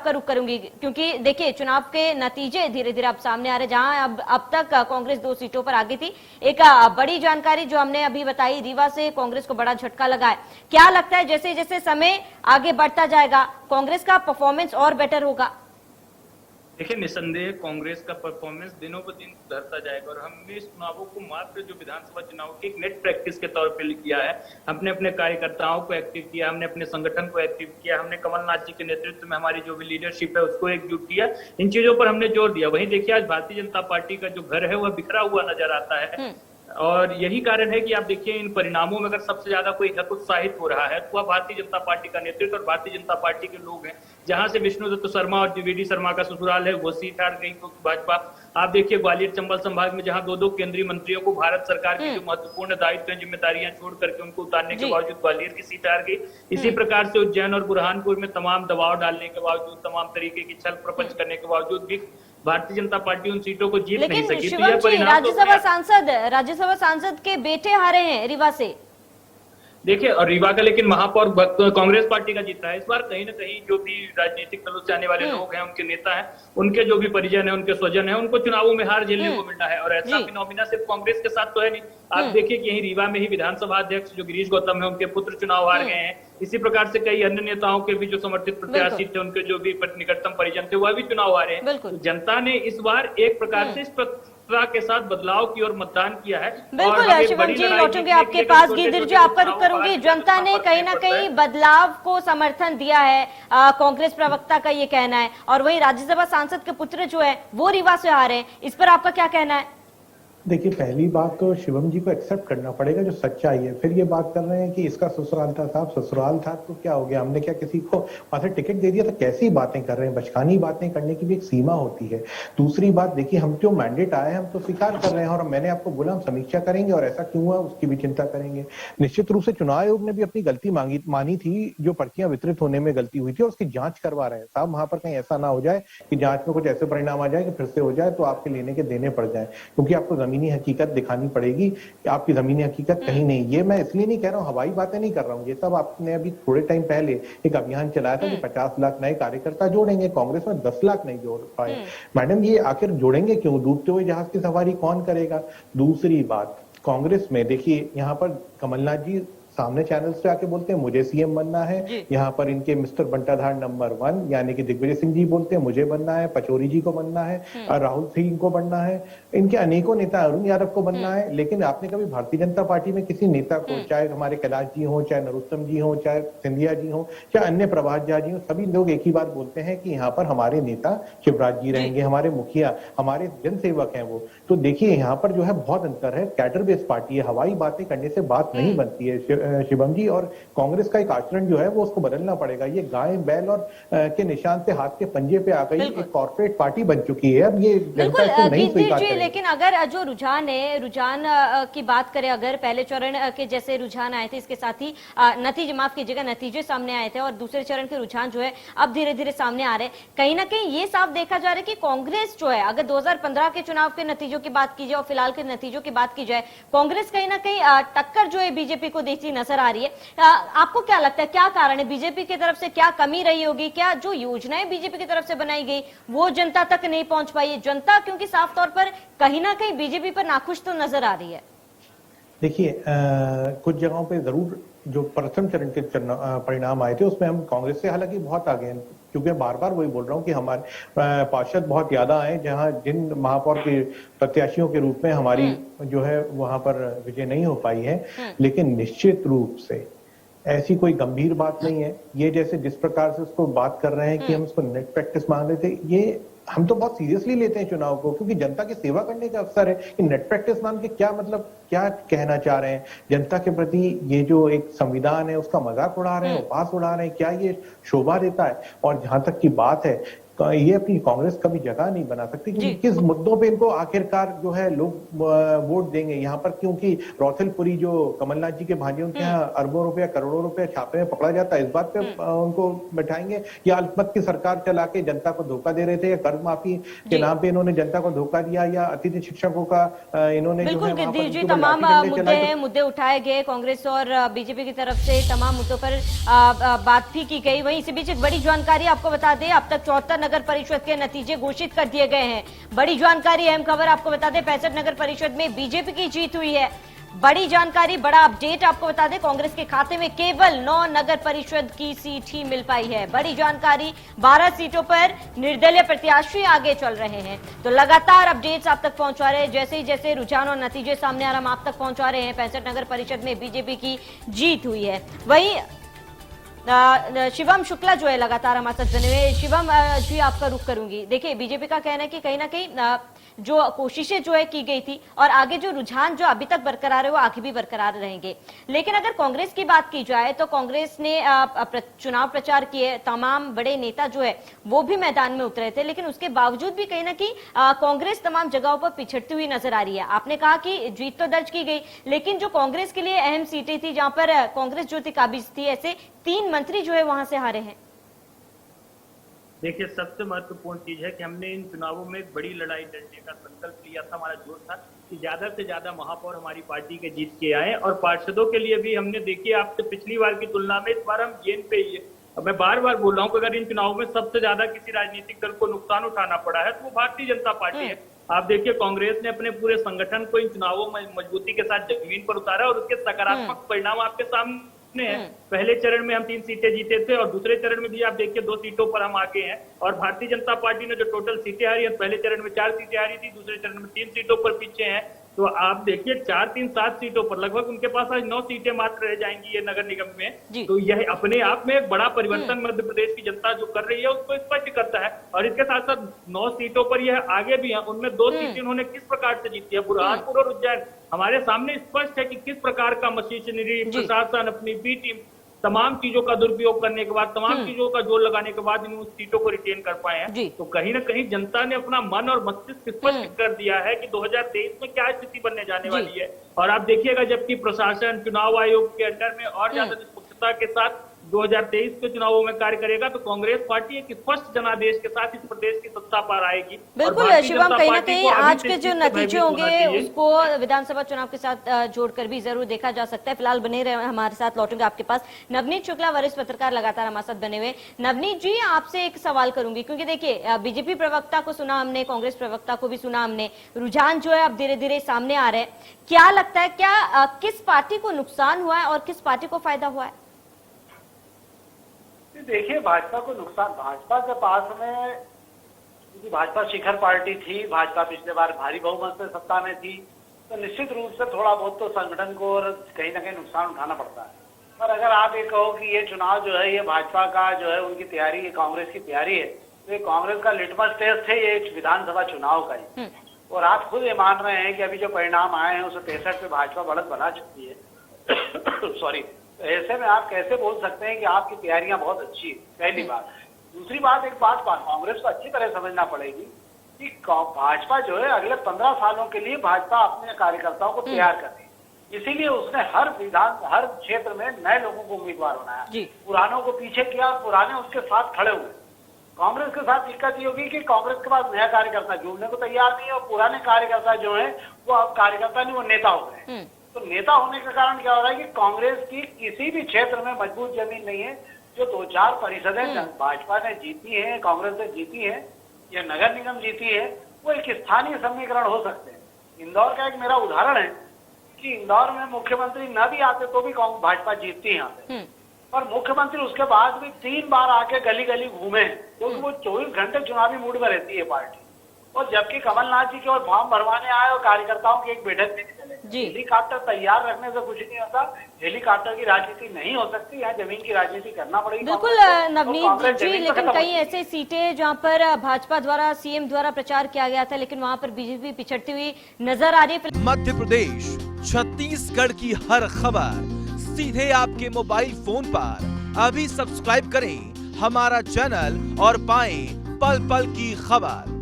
आपका रुख करूंगी, क्योंकि देखिए चुनाव के नतीजे धीरे धीरे अब सामने आ रहे, जहां अब तक कांग्रेस 2 सीटों पर आगे थी। एक बड़ी जानकारी जो हमने अभी बताई, रीवा से कांग्रेस को बड़ा झटका लगा है। क्या लगता है जैसे जैसे समय आगे बढ़ता जाएगा कांग्रेस का परफॉर्मेंस और बेटर होगा? देखिए, निसंदेह कांग्रेस का परफॉर्मेंस दिनों ब दिन सुधरता जाएगा और हमने इस चुनावों को मात्र जो विधानसभा चुनाव की एक नेट प्रैक्टिस के तौर पे किया है। हमने अपने कार्यकर्ताओं को एक्टिव किया, हमने अपने संगठन को एक्टिव किया, हमने कमलनाथ जी के नेतृत्व में हमारी जो भी लीडरशिप है उसको एकजुट किया। इन चीजों पर हमने जोर दिया। वहीं देखिए, आज भारतीय जनता पार्टी का जो घर है वह बिखरा हुआ नजर आता है और यही कारण है कि आप देखिए इन परिणामों में अगर सबसे ज्यादा कोई हतोत्साहित हो रहा है तो वह भारतीय जनता पार्टी का नेतृत्व और भारतीय जनता पार्टी के लोग हैं। जहां से विष्णुदत्त शर्मा और वीडी शर्मा का ससुराल है वो सीट हार गई तो भाजपा। आप देखिए ग्वालियर चंबल संभाग में जहां 2-2 केंद्रीय मंत्रियों को भारत सरकार की जो महत्वपूर्ण दायित्व जिम्मेदारियां छोड़ करके उनको उतारने के बावजूद ग्वालियर की सीट हार गई। इसी प्रकार से उज्जैन और बुरहानपुर में तमाम दबाव डालने के बावजूद, तमाम तरीके की छल प्रपंच करने के बावजूद भी भारतीय जनता पार्टी उन सीटों को जीत नहीं सकी। शिवम जी, राज्यसभा सांसद के बेटे हारे हैं रीवा से। देखिए, और रीवा का लेकिन महापौर कांग्रेस पार्टी का जीता है। इस बार कहीं ना कहीं जो भी राजनीतिक दलों से आने वाले लोग हैं, उनके नेता हैं, उनके जो भी परिजन हैं, उनके स्वजन हैं, उनको चुनावों में हार झेलने को मिलना है। और ऐसा फिनोमिना सिर्फ कांग्रेस के साथ तो है नहीं। आप देखिए कि यही रीवा में ही विधानसभा अध्यक्ष जो गिरीश गौतम है, उनके पुत्र चुनाव हार गए हैं। इसी प्रकार से कई अन्य नेताओं के भी जो समर्थित प्रत्याशी थे, उनके जो भी निकटतम परिजन थे, वह भी चुनाव हारे हैं। तो जनता ने इस बार एक प्रकार से इस के साथ बदलाव की ओर मतदान किया है। बिल्कुल शिवम जी, लौटूंगे आपके पास। गिरिधर जी, आपका रुख करूंगी। जनता ने कहीं ना कहीं बदलाव को समर्थन दिया है, कांग्रेस प्रवक्ता का ये कहना है। और वहीं राज्यसभा सांसद के पुत्र जो है वो रीवा से हारे हैं, इस पर आपका क्या कहना है? देखिए, पहली बात तो शिवम जी को एक्सेप्ट करना पड़ेगा जो सच्चाई है। फिर ये बात कर रहे हैं कि इसका ससुराल था। साहब, ससुराल था तो क्या हो गया? हमने क्या किसी को वहां से टिकट दे दिया? तो कैसी बातें कर रहे हैं? बचकानी बातें करने की भी एक सीमा होती है। दूसरी बात देखिए, हम जो मैंडेट आए हम तो स्वीकार कर रहे हैं और मैंने आपको बोला हम समीक्षा करेंगे और ऐसा क्यों हुआ उसकी भी चिंता करेंगे। निश्चित रूप से चुनाव आयोग ने भी अपनी गलती मानी थी, जो पर्चियां वितरित होने में गलती हुई थी, और उसकी जांच करवा रहे हैं। साहब, वहां पर कहीं ऐसा ना हो जाए कि जांच में कुछ ऐसे परिणाम आ जाए कि फिर से हो जाए तो आपके लेने के देने पड़ जाए, क्योंकि आपको जमीनी हकीकत दिखानी पड़ेगी कि आपकी जमीनी हकीकत कहीं नहीं। ये मैं इसलिए नहीं कह रहा हूँ, हवाई बातें नहीं कर रहा हूँ। ये सब आपने अभी थोड़े टाइम पहले एक अभियान चलाया था कि 50 लाख नए कार्यकर्ता जोड़ेंगे। कांग्रेस में 10 लाख नहीं जोड़ पाए। मैडम, ये आखिर जोड़ेंगे क्यों? डूबते हुए जहाज की सवारी कौन करेगा? दूसरी बात, कांग्रेस में देखिए, यहाँ पर कमलनाथ जी सामने चैनल से आके बोलते हैं मुझे सीएम बनना है। यहाँ पर इनके मिस्टर बंटाधार नंबर 1 यानी कि दिग्विजय सिंह जी बोलते हैं मुझे बनना है, पचौरी जी को बनना है, और राहुल सिंह को बनना है, इनके अनेकों नेता, अरुण यादव को बनना है। लेकिन आपने कभी भारतीय जनता पार्टी में किसी नेता को, चाहे हमारे कैलाश जी हो, चाहे नरोत्तम जी हो, चाहे सिंधिया जी हो, चाहे अन्य प्रभात झा जी हो, सभी लोग एक ही बात बोलते हैं कि यहाँ पर हमारे नेता शिवराज जी रहेंगे, हमारे मुखिया, हमारे जनसेवक हैं वो। तो देखिए, यहाँ पर जो है बहुत अंतर है। कैडर बेस्ड पार्टी है, हवाई बातें करने से बात नहीं बनती है शिवम जी। और कांग्रेस का एक आचरण जो है वो उसको बदलना पड़ेगा। ये गाय बैल और के निशान से हाथ के पंजे पे आ गई एक कॉर्पोरेट पार्टी बन चुकी है। अब ये जनता इसे नहीं स्वीकार करेगी। लेकिन अगर जो रुझान है, रुझान की बात करें, अगर पहले चरण के जैसे रुझान आए थे, इसके साथ ही नतीजे, माफ कीजिएगा, नतीजे सामने आए थे, और दूसरे चरण के रुझान जो है अब धीरे धीरे सामने आ रहे हैं। कहीं ना कहीं ये साफ देखा जा रहा है कि कांग्रेस जो है, अगर 2015 के चुनाव के नतीजों की बात की जाए और फिलहाल के नतीजों की बात की जाए, कांग्रेस कहीं ना कहीं टक्कर जो है बीजेपी को देती नजर आ रही है। आपको क्या लगता है, क्या कारण है? बीजेपी की तरफ से क्या कमी रही होगी? क्या जो योजनाएं बीजेपी की तरफ से बनाई गई वो जनता तक नहीं पहुंच पाई? जनता क्योंकि साफ तौर पर कहीं ना कहीं बीजेपी पर नाखुश तो नजर आ रही है। देखिए, कुछ जगहों पे जरूर जो प्रथम चरण के परिणाम आए थे उसमें हम कांग्रेस से हालांकि बहुत आगे हैं, क्योंकि बार बार वही बोल रहा हूँ कि हमारे पार्षद बहुत ज्यादा आए, जहां जिन महापौर के प्रत्याशियों के रूप में हमारी जो है वहां पर विजय नहीं हो पाई है। लेकिन निश्चित रूप से ऐसी कोई गंभीर बात नहीं है। ये जैसे जिस प्रकार से उसको बात कर रहे हैं कि हम उसको नेट प्रैक्टिस मान रहे थे, ये हम तो बहुत सीरियसली लेते हैं चुनाव को, क्योंकि जनता की सेवा करने का अवसर है। कि नेट प्रैक्टिस मान के क्या मतलब, क्या कहना चाह रहे हैं? जनता के प्रति ये जो एक संविधान है उसका मजाक उड़ा रहे हैं, उपहास उड़ा रहे हैं, क्या ये शोभा देता है? और जहां तक की बात है, ये अपनी कांग्रेस कभी जगह नहीं बना सकती, क्योंकि किस मुद्दों पे इनको आखिरकार जो है लोग वोट देंगे यहाँ पर? क्योंकि रौथलपुरी जो कमलनाथ जी के भांजे, उनके यहाँ अरबों रुपया, करोड़ों रुपया छापे में पकड़ा जाता है, इस बात पे उनको बैठाएंगे? या अल्पमत की सरकार चला के जनता को धोखा दे रहे थे, या कर्ज माफी के नाम पे इन्होंने जनता को धोखा दिया, या अतिथि शिक्षकों का इन्होंने जो है बिल्कुल वहां पर गिरधीर जी, उनके ऊपर तमाम लाठी डंडे मुद्दे चलाए। हैं, मुद्दे उठाए गए कांग्रेस और बीजेपी की तरफ से, तमाम मुद्दों पर बात भी की गई। वहीं इसी बीच एक बड़ी जानकारी आपको बता दें, अब तक 74 नगर परिषद के नतीजे घोषित कर दिए गए हैं। बड़ी जानकारी, अहम खबर आपको बता दें, 65 नगर परिषद में बीजेपी की जीत हुई है। बड़ी जानकारी, बड़ा अपडेट आपको बता दें, कांग्रेस के खाते में केवल 9 नगर परिषद की सीट ही मिल पाई है। बड़ी जानकारी, 12 सीटों पर निर्दलीय प्रत्याशी आगे चल रहे हैं। तो लगातार अपडेट्स आप तक पहुंचा रहे हैं, जैसे ही जैसे रुझान और नतीजे सामने आ रहे, हम आप तक पहुंचा रहे हैं। 65 नगर परिषद में बीजेपी की जीत हुई है। वहीं शिवम शुक्ला जो है लगातार हमारे साथ बने हुए। शिवम जी, आपका रुख करूंगी। देखिए, बीजेपी का कहना है कि कहीं ना कहीं जो कोशिशें जो है की गई थी और आगे जो रुझान जो अभी तक बरकरार है वो आगे भी बरकरार रहेंगे। लेकिन अगर कांग्रेस की बात की जाए तो कांग्रेस ने चुनाव प्रचार किए, तमाम बड़े नेता जो है वो भी मैदान में उतरे थे, लेकिन उसके बावजूद भी कहीं ना कहीं कांग्रेस तमाम जगहों पर पिछड़ती हुई नजर आ रही है। आपने कहा कि जीत तो दर्ज की गई, लेकिन जो कांग्रेस के लिए अहम सीटें थी, जहां पर कांग्रेस जो थी काबिज थी, ऐसे 3 मंत्री जो है वहां से हारे हैं। देखिए, सबसे महत्वपूर्ण चीज है कि हमने इन चुनावों में एक बड़ी लड़ाई लड़ने का संकल्प लिया था। हमारा जोर था कि ज्यादा से ज्यादा महापौर हमारी पार्टी के जीत के आए, और पार्षदों के लिए भी हमने, देखिए, आपसे पिछली बार की तुलना में इस बार हम गेंद पे ही है। अब मैं बार बार बोल रहा हूँ कि अगर इन चुनावों में सबसे ज्यादा किसी राजनीतिक दल को नुकसान उठाना पड़ा है तो वो भारतीय जनता पार्टी है। आप देखिए, कांग्रेस ने अपने पूरे संगठन को इन चुनावों में मजबूती के साथ जमीन पर उतारा और उसके सकारात्मक परिणाम आपके सामने है। पहले चरण में हम 3 सीटें जीते थे और दूसरे चरण में भी आप देखिए 2 सीटों पर हम आगे हैं। और भारतीय जनता पार्टी ने जो टोटल सीटें हारी है, पहले चरण में 4 सीटें हारी थी, दूसरे चरण में 3 सीटों पर पीछे हैं। तो आप देखिए 4, 3, 7 सीटों पर लगभग उनके पास आज 9 सीटें मात्र रह जाएंगी ये नगर निगम में। तो यह अपने आप में एक बड़ा परिवर्तन मध्य प्रदेश की जनता जो कर रही है उसको स्पष्ट करता है। और इसके साथ साथ 9 सीटों पर यह आगे भी है, उनमें 2 सीटें उन्होंने किस प्रकार से जीती है, बुरहानपुर और उज्जैन। हमारे सामने स्पष्ट है कि किस प्रकार का मशीनरी, प्रशासन, अपनी बी टीम, तमाम चीजों का दुरुपयोग करने के बाद, तमाम चीजों का जोर लगाने के बाद इन उस सीटों को रिटेन कर पाए हैं। तो कहीं ना कहीं जनता ने अपना मन और मस्तिष्क स्पष्ट कर दिया है कि 2023 में क्या स्थिति बनने जाने वाली है। और आप देखिएगा, जबकि प्रशासन चुनाव आयोग के अंडर में और ज्यादा निष्पक्षता के साथ 2023 के चुनावों में कार्य करेगा तो कांग्रेस पार्टी एक स्पष्ट जनादेश के साथ इस प्रदेश की सत्ता पर आएगी। बिल्कुल शिवम, कहीं ना कहीं आज के जो नतीजे होंगे उसको विधानसभा चुनाव के साथ जोड़कर भी जरूर देखा जा सकता है। फिलहाल बने रहे हमारे साथ, लौटूंगे आपके पास। नवनीत शुक्ला, वरिष्ठ पत्रकार, लगातार हमारे साथ बने हुए। नवनीत जी, आपसे एक सवाल करूंगी, क्योंकि देखिए बीजेपी प्रवक्ता को सुना हमने, कांग्रेस प्रवक्ता को भी सुना हमने, रुझान जो है अब धीरे धीरे सामने आ रहे हैं। क्या लगता है, क्या किस पार्टी को नुकसान हुआ है और किस पार्टी को फायदा हुआ है? देखिए, भाजपा को नुकसान, भाजपा के पास में, क्योंकि भाजपा शिखर पार्टी थी, भाजपा पिछले बार भारी बहुमत से सत्ता में थी, तो निश्चित रूप से थोड़ा बहुत तो संगठन को और कहीं ना कहीं नुकसान उठाना पड़ता है। पर अगर आप ये कहो कि ये चुनाव जो है ये भाजपा का जो है उनकी तैयारी, ये कांग्रेस की तैयारी है, तो ये कांग्रेस का लिटमस टेस्ट है ये विधानसभा चुनाव का ही। और आप खुद ये मान रहे हैं कि अभी जो परिणाम आए हैं उसमें 63 पे भाजपा बढ़त बना चुकी है। सॉरी, ऐसे में आप कैसे बोल सकते हैं कि आपकी तैयारियां बहुत अच्छी है? पहली बात। दूसरी बात, एक बात कांग्रेस को अच्छी तरह समझना पड़ेगी कि भाजपा जो है अगले 15 सालों के लिए भाजपा अपने कार्यकर्ताओं को तैयार कर रही है। इसीलिए उसने हर क्षेत्र में नए लोगों को उम्मीदवार बनाया, पुरानों को पीछे किया, पुराने उसके साथ खड़े हुए। कांग्रेस के साथ दिक्कत ये होगी कि कांग्रेस के पास नया कार्यकर्ता जुड़ने को तैयार नहीं है और पुराने कार्यकर्ता जो है वो अब कार्यकर्ता नहीं, वो नेता हो गए। तो नेता होने के कारण क्या हो रहा है कि कांग्रेस की किसी भी क्षेत्र में मजबूत जमीन नहीं है। जो 2-4 परिषदें भाजपा ने जीती है, कांग्रेस ने जीती है या नगर निगम जीती है, वो एक स्थानीय समीकरण हो सकते हैं। इंदौर का एक मेरा उदाहरण है कि इंदौर में मुख्यमंत्री न भी आते तो भी भाजपा जीतती है यहाँ पे। और मुख्यमंत्री उसके बाद भी 3 बार आके गली गली घूमे, क्योंकि वो 24 घंटे चुनावी मूड में रहती है पार्टी। और जबकि कमलनाथ जी के और फॉर्म भरवाने आए और कार्यकर्ताओं की एक बैठक में चले। हेलीकॉप्टर तैयार रखने से कुछ नहीं होता, हेलीकॉप्टर की राजनीति नहीं हो सकती, यहाँ जमीन की राजनीति करना पड़ेगी। बिल्कुल नवनीत जी, लेकिन कई ऐसे सीटें जहाँ पर भाजपा द्वारा, सीएम द्वारा प्रचार किया गया था, लेकिन वहाँ पर बीजेपी पिछड़ती हुई नजर आ रही है। मध्य प्रदेश, छत्तीसगढ़ की हर खबर सीधे आपके मोबाइल फोन पर। अभी सब्सक्राइब करें हमारा चैनल और पाएं पल पल की खबर।